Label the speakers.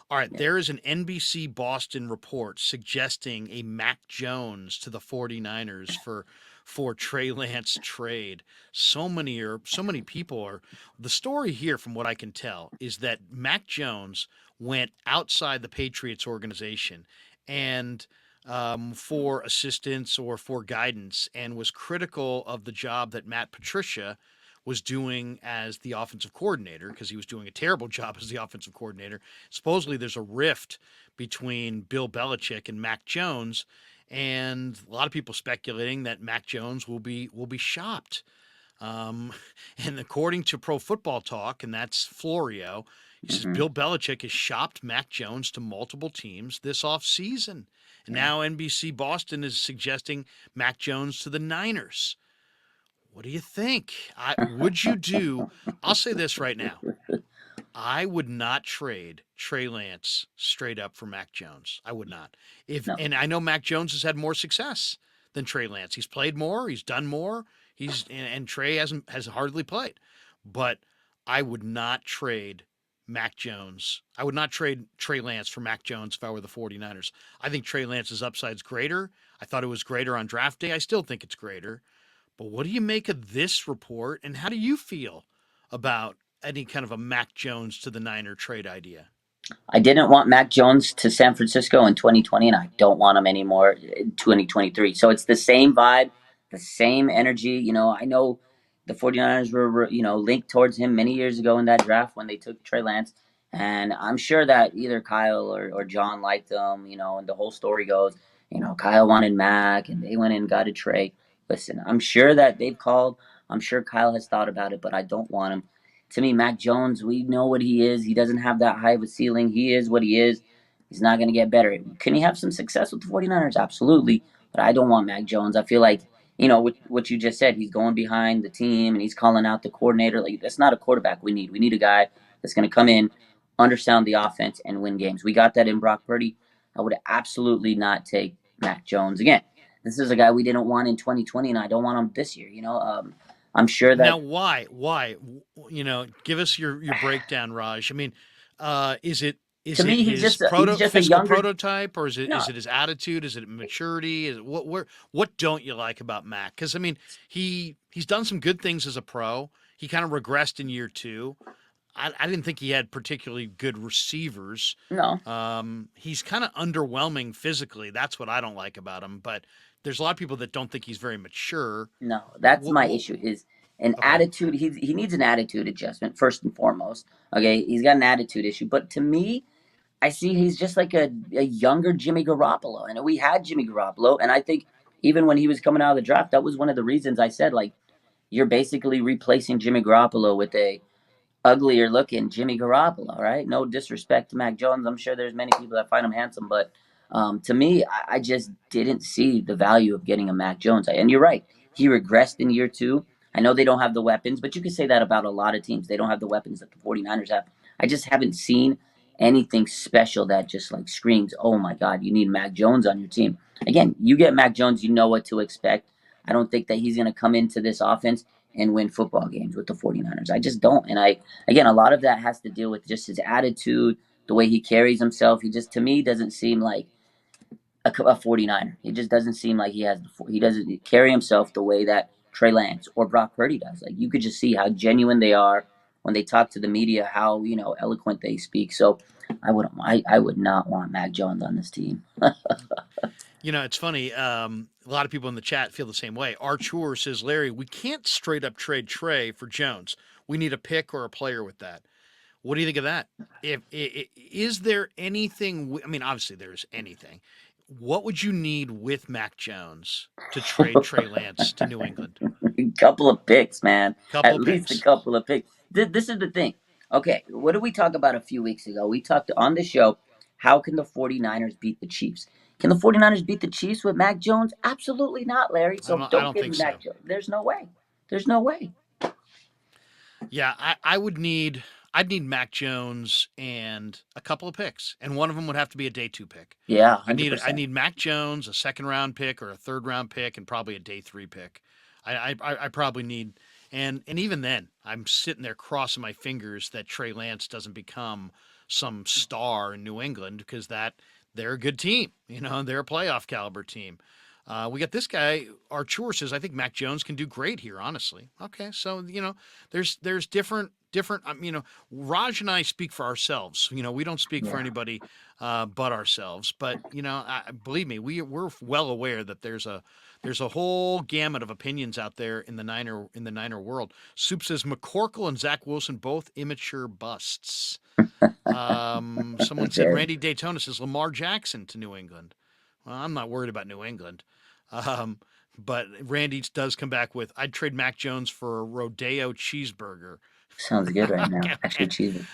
Speaker 1: All right,
Speaker 2: Yeah.
Speaker 1: there is an NBC Boston report suggesting a Mac Jones to the 49ers for Trey Lance trade. So many people are the story here from what I can tell is that Mac Jones went outside the Patriots organization and for assistance or for guidance and was critical of the job that Matt Patricia was doing as the offensive coordinator because he was doing a terrible job as the offensive coordinator. Supposedly, there's a rift between Bill Belichick and Mac Jones, and a lot of people speculating that Mac Jones will be shopped. Um, and according to Pro Football Talk, and that's Florio, he says
Speaker 2: Hmm.
Speaker 1: Bill Belichick has shopped Mac Jones to multiple teams this offseason. And
Speaker 2: Yeah.
Speaker 1: now NBC Boston is suggesting Mac Jones to the Niners. What do you think? Would you do? I'll say this right now. I would not trade Trey Lance straight up for Mac Jones. I would not. If
Speaker 2: No.
Speaker 1: and I know Mac Jones has had more success than Trey Lance. He's played more. He's done more. And Trey has hardly played. But I would not trade Mac Jones. I would not trade Trey Lance for Mac Jones if I were the 49ers. I think Trey Lance's upside's greater. I thought it was greater on draft day. I still think it's greater. But what do you make of this report, and how do you feel about any kind of a Mac Jones to the Niner trade idea?
Speaker 2: I didn't want Mac Jones to San Francisco in 2020, and I don't want him anymore in 2023. So it's the same vibe, the same energy. I know the 49ers were, linked towards him many years ago in that draft when they took Trey Lance. And I'm sure that either Kyle or John liked him, and the whole story goes, Kyle wanted Mac and they went and got a Trey. Listen, I'm sure that they've called. I'm sure Kyle has thought about it, but I don't want him. To me, Mac Jones, we know what he is. He doesn't have that high of a ceiling. He is what he is. He's not going to get better. Can he have some success with the 49ers? Absolutely. But I don't want Mac Jones. I feel like, what you just said, he's going behind the team and he's calling out the coordinator. Like, that's not a quarterback we need. We need a guy that's going to come in, understand the offense, and win games. We got that in Brock Purdy. I would absolutely not take Mac Jones again. This is a guy we didn't want in 2020, and I don't want him this year. I'm sure
Speaker 1: Now,
Speaker 2: that
Speaker 1: why? Why? Give us your breakdown, Raj. I mean, is it
Speaker 2: to
Speaker 1: is it
Speaker 2: me he's
Speaker 1: his
Speaker 2: just he's just a
Speaker 1: physical
Speaker 2: younger.
Speaker 1: prototype, or is it
Speaker 2: No,
Speaker 1: is it his attitude? Is it maturity? Is it what don't you like about Mac? Because I mean, he's done some good things as a pro. He kind of regressed in year two. I didn't think he had particularly good receivers.
Speaker 2: no,
Speaker 1: He's kind of underwhelming physically. That's what I don't like about him. But there's a lot of people that don't think he's very mature.
Speaker 2: no. That's my
Speaker 1: What,
Speaker 2: issue. Is an
Speaker 1: okay.
Speaker 2: attitude. He needs an attitude adjustment first and foremost. Okay, he's got an attitude issue. But to me, I see he's just like a younger Jimmy Garoppolo, and we had Jimmy Garoppolo, and I think even when he was coming out of the draft, that was one of the reasons I said like you're basically replacing Jimmy Garoppolo with a uglier looking Jimmy Garoppolo, right? No disrespect to Mac Jones. I'm sure there's many people that find him handsome, but to me, I just didn't see the value of getting a Mac Jones. And you're right. He regressed in year two. I know they don't have the weapons, but you can say that about a lot of teams. They don't have the weapons that the 49ers have. I just haven't seen anything special that just like screams, oh my God, you need Mac Jones on your team. Again, you get Mac Jones, you know what to expect. I don't think that he's going to come into this offense and win football games with the 49ers. I just don't. And again, a lot of that has to deal with just his attitude, the way he carries himself. He just, to me, doesn't seem like a 49er. He just doesn't seem like he doesn't carry himself the way that Trey Lance or Brock Purdy does. Like you could just see how genuine they are when they talk to the media, how, eloquent they speak. So I would not want Mac Jones on this team.
Speaker 1: It's funny. A lot of people in the chat feel the same way. Archer says, Larry, we can't straight up trade Trey for Jones. We need a pick or a player with that. What do you think of that? Is there anything? I mean, obviously there's anything. What would you need with Mac Jones to trade Trey Lance to New England?
Speaker 2: A couple of picks, man.
Speaker 1: Couple
Speaker 2: At
Speaker 1: of
Speaker 2: least a
Speaker 1: picks.
Speaker 2: couple of picks. This is the thing. Okay, what did we talk about a few weeks ago? We talked on the show, how can the 49ers beat the Chiefs? Can the 49ers beat the Chiefs with Mac Jones? Absolutely not, Larry.
Speaker 1: I
Speaker 2: So
Speaker 1: don't. I
Speaker 2: don't
Speaker 1: don't
Speaker 2: give
Speaker 1: think
Speaker 2: me Mac
Speaker 1: so.
Speaker 2: Jones. There's no way. There's no way.
Speaker 1: Yeah, I would need. I'd need Mac Jones and a couple of picks, and one of them would have to be a day two pick.
Speaker 2: Yeah,
Speaker 1: I need I
Speaker 2: 100%.
Speaker 1: need Mac Jones, a second round pick or a third round pick, and probably a day three pick. I probably need, and even then, I'm sitting there crossing my fingers that Trey Lance doesn't become some star in New England because they're a good team. They're a playoff caliber team. We got this guy. Archer says, I think Mac Jones can do great here. Honestly, okay. So there's different. Raj and I speak for ourselves. We don't speak for
Speaker 2: Yeah,
Speaker 1: anybody but ourselves. But believe me, we're well aware that there's a whole gamut of opinions out there in the Niner world. Soup says McCorkle and Zach Wilson both immature busts. Someone said
Speaker 2: very.
Speaker 1: Randy Daytona says Lamar Jackson to New England. Well, I'm not worried about New England. Um, but Randy does come back with, I'd trade Mac Jones for a Rodeo cheeseburger.
Speaker 2: Sounds good right now. Actually, cheesy.